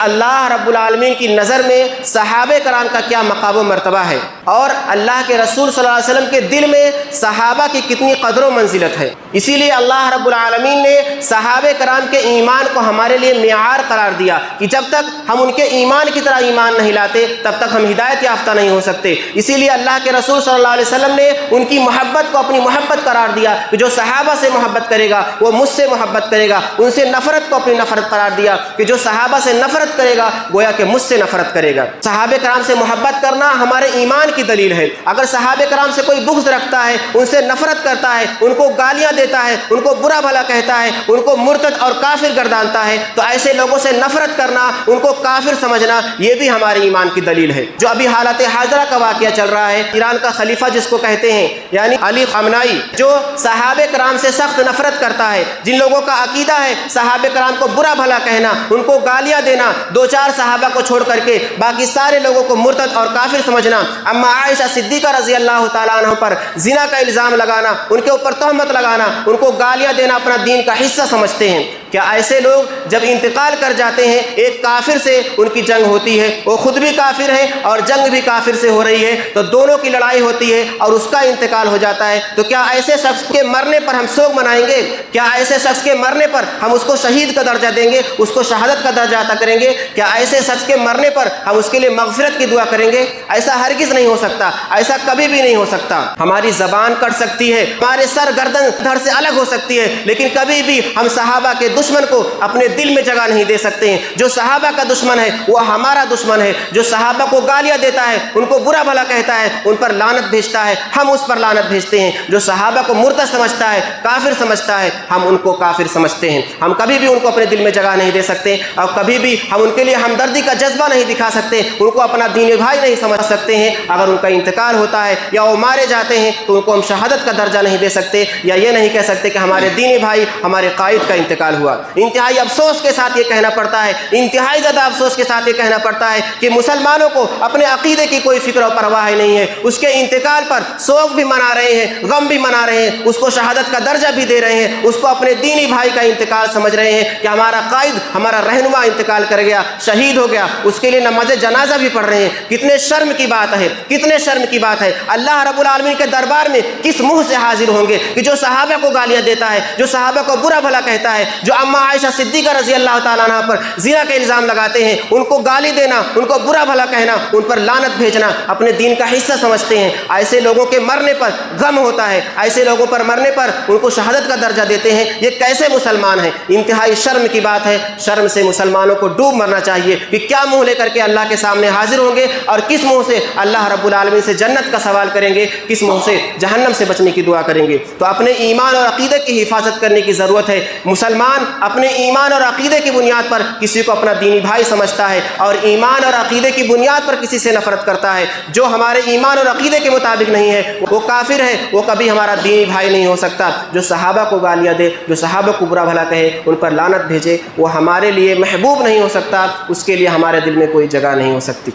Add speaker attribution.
Speaker 1: اللہ رب العالمین کی نظر میں صحابہ کرام کا کیا مقام و مرتبہ ہے، اور اللہ کے رسول صلی اللہ علیہ وسلم کے دل میں صحابہ کی کتنی قدر و منزلت ہے۔ اسی لیے اللہ رب العالمین نے صحابہ کرام کے ایمان کو ہمارے لیے معیار قرار دیا کہ جب تک ہم ان کے ایمان کی طرح ایمان نہیں لاتے تب تک ہم ہدایت یافتہ نہیں ہو سکتے۔ اسی لیے اللہ کے رسول صلی اللہ علیہ وسلم نے ان کی محبت کو اپنی محبت قرار دیا کہ جو صحابہ سے محبت کرے گا وہ مجھ سے محبت کرے گا، ان سے نفرت کو اپنی نفرت قرار دیا کہ جو صحابہ سے نفرت کرے گا گویا کہ مجھ سے نفرت کرے گا۔ صحابہ کرام سے محبت کرنا ہمارے ایمان کی دلیل ہے۔ اگر صحابہ کرام سے کوئی بغض رکھتا ہے، ان سے نفرت کرتا ہے، ان کو گالیاں دیتا ہے، ان کو برا بھلا کہتا ہے، ان کو مرتد اور کافر گردانتا ہے، تو ایسے لوگوں سے نفرت کرنا، ان کو کافر سمجھنا، یہ بھی ہمارے ایمان کی دلیل ہے۔ جو ابھی حالت حاضرہ کا واقعہ چل رہا ہے، ایران کا خلیفہ جس کو کہتے ہیں یعنی علی خامنائی، جو صحابہ کرام سے سخت نفرت کرتا ہے، جن لوگوں کا عقیدہ ہے صحابہ کرام کو برا بھلا کہنا، ان کو گالیاں دینا، دو چار صحابہ کو چھوڑ کر کے باقی سارے لوگوں کو مرتد اور کافر سمجھنا، اما عائشہ صدیقہ رضی اللہ تعالیٰ عنہ پر زنا کا الزام لگانا، ان کے اوپر تہمت لگانا، ان کو گالیاں دینا اپنا دین کا حصہ سمجھتے ہیں۔ کیا ایسے لوگ جب انتقال کر جاتے ہیں، ایک کافر سے ان کی جنگ ہوتی ہے، وہ خود بھی کافر ہے اور جنگ بھی کافر سے ہو رہی ہے، تو دونوں کی لڑائی ہوتی ہے اور اس کا انتقال ہو جاتا ہے، تو کیا ایسے شخص کے مرنے پر ہم سوگ منائیں گے؟ کیا ایسے شخص کے مرنے پر ہم اس کو شہید کا درجہ دیں گے، اس کو شہادت کا درجہ عطا کریں گے؟ کیا ایسے شخص کے مرنے پر ہم اس کے لیے مغفرت کی دعا کریں گے؟ ایسا ہرگز نہیں ہو سکتا، ایسا کبھی بھی نہیں ہو سکتا۔ ہماری زبان کٹ سکتی ہے، ہمارے سر گردن دھڑ سے الگ ہو سکتی ہے، لیکن کبھی بھی ہم صحابہ کے دشمن کو اپنے دل میں جگہ نہیں دے سکتے ہیں۔ جو صحابہ کا دشمن ہے وہ ہمارا دشمن ہے۔ جو صحابہ کو گالیاں دیتا ہے، ان کو برا بھلا کہتا ہے، ان پر لعنت بھیجتا ہے، ہم اس پر لعنت بھیجتے ہیں۔ جو صحابہ کو مرتد سمجھتا ہے، کافر سمجھتا ہے، ہم ان کو کافر سمجھتے ہیں۔ ہم کبھی بھی ان کو اپنے دل میں جگہ نہیں دے سکتے، اور کبھی بھی ہم ان کے لیے ہمدردی کا جذبہ نہیں دکھا سکتے، ان کو اپنا دین بھائی نہیں سمجھ سکتے ہیں۔ اگر ان کا انتقال ہوتا ہے یا وہ مارے جاتے ہیں تو ان کو ہم شہادت کا درجہ نہیں دے سکتے، یا یہ نہیں کہہ سکتے کہ ہمارے دینی بھائی، ہمارے قائد کا انتقال ہوا۔ انتہائی افسوس کے ساتھ یہ کہنا پڑتا ہے، انتہائی زیادہ افسوس کے ساتھ یہ کہنا پڑتا ہے کہ مسلمانوں کو اپنے عقیدے کی کوئی فکر و پرواہ نہیں ہے۔ اس کے انتقال پر سوگ بھی منا رہے ہیں، غم بھی منا رہے ہیں، اس کو شہادت کا درجہ بھی دے رہے ہیں، اس کو اپنے دینی بھائی کا انتقال سمجھ رہے ہیں کہ ہمارا قائد، ہمارا رہنما انتقال کر گیا، شہید ہو گیا، اس کے لیے نماز جنازہ بھی پڑھ رہے ہیں۔ کتنے شرم کی بات ہے، کتنے شرم کی بات ہے۔ اللہ رب العالمین کے دربار میں کس منہ سے حاضر ہوں گے کہ جو صحابہ کو گالیاں دیتا ہے، جو صحابہ کو برا بھلا کہتا ہے، جو اما عائشہ صدیقہ رضی اللہ تعالیٰ عنہ پر زنا کے الزام لگاتے ہیں، ان کو گالی دینا، ان کو برا بھلا کہنا، ان پر لعنت بھیجنا اپنے دین کا حصہ سمجھتے ہیں۔ ایسے لوگوں کے مرنے پر غم ہوتا ہے، ایسے لوگوں پر مرنے پر ان کو شہادت کا درجہ دیتے ہیں۔ یہ کیسے مسلمان ہیں؟ انتہائی شرم کی بات ہے۔ شرم سے مسلمانوں کو ڈوب مرنا چاہیے کہ کیا منہ لے کر کے اللہ کے سامنے حاضر ہوں گے، اور کس منہ سے اللہ رب العالمین سے جنت کا سوال کریں گے، کس منہ سے جہنم سے بچنے کی دعا کریں گے۔ تو اپنے ایمان اور عقیدے کی حفاظت کرنے کی ضرورت ہے۔ مسلمان اپنے ایمان اور عقیدے کی بنیاد پر کسی کو اپنا دینی بھائی سمجھتا ہے، اور ایمان اور عقیدے کی بنیاد پر کسی سے نفرت کرتا ہے۔ جو ہمارے ایمان اور عقیدے کے مطابق نہیں ہے وہ کافر ہے، وہ کبھی ہمارا دینی بھائی نہیں ہو سکتا۔ جو صحابہ کو گالیاں دے، جو صحابہ کو برا بھلا کہے، ان پر لعنت بھیجے، وہ ہمارے لیے محبوب نہیں ہو سکتا، اس کے لیے ہمارے دل میں کوئی جگہ نہیں ہو سکتی۔